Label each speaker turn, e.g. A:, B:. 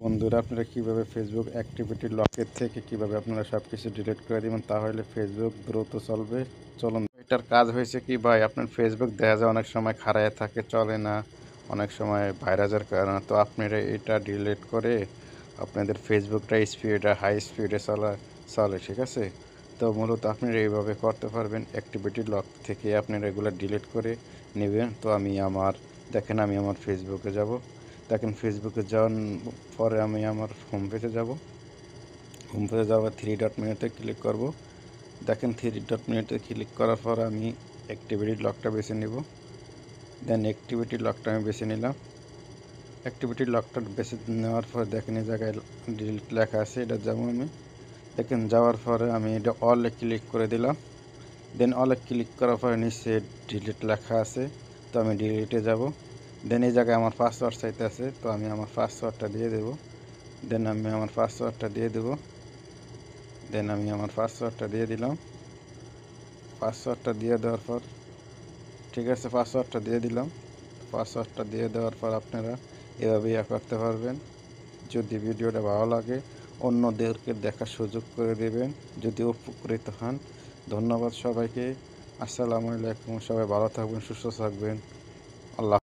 A: বন্ধুরা, আপনারা কিভাবে ফেসবুক অ্যাক্টিভিটি লকের থেকে কিভাবে আপনারা সব কিছু ডিলিট করে দিবেন, তাহলে ফেসবুক দ্রুত চলবে। চলুন, এটার কাজ হয়েছে কি ভাই, আপনার ফেসবুক দেখা যায় অনেক সময় খারাপ থাকে, চলে না, অনেক সময় ভাইরাসের কারণে। তো আপনারা এটা ডিলিট করে আপনাদের ফেসবুকটা হাই স্পিডে চলে, ঠিক আছে। তো মূলত আপনারা এইভাবে করতে পারবেন, অ্যাক্টিভিটি লক থেকে আপনারা এগুলো ডিলিট করে নেবেন। তো আমি আমার ফেসবুকে যাব। দেখেন, ফেসবুকে যাওয়ার পরে আমি আমার হোম পেজে যাব। হোম পেজে যাওয়ার থ্রি ডট মেনুতে ক্লিক করব। দেখেন, থ্রি ডট মেনুতে ক্লিক করার পর আমি অ্যাক্টিভিটি লকটা বেছে নেব। দেন অ্যাক্টিভিটি লকটা আমি বেছে নিলাম। অ্যাক্টিভিটি লকটা বেছে নেওয়ার পর দেখেন এই জায়গায় ডিলিট লেখা আছে, এটা যাবো আমি। দেখেন, যাওয়ার পরে আমি এটা অলে ক্লিক করে দিলাম। দেন অলে ক্লিক করার পরে নিচে ডিলিট লেখা আছে, তো আমি ডিলিটে যাব। দেন এই জায়গায় আমার পাসওয়ার্ড চাইতে আছে, তো আমি আমার পাসওয়ার্ডটা দিয়ে দেব। দেন আমি আমার পাসওয়ার্ডটা দিয়ে দেব। দেন আমি আমার পাসওয়ার্ডটা দিয়ে দিলাম। পাসওয়ার্ডটা দিয়ে দেওয়ার পর ঠিক আছে, পাসওয়ার্ডটা দিয়ে দিলাম। পাসওয়ার্ডটা দিয়ে দেওয়ার পর আপনারা এভাবে করতে পারবেন। যদি ভিডিওটা ভালো লাগে অন্যদেরকে দেখার সুযোগ করে দেবেন যদি উপকৃত হন। ধন্যবাদ সবাইকে। আসসালামু আলাইকুম। সবাই ভালো থাকবেন, সুস্থ থাকবেন। আল্লাহ।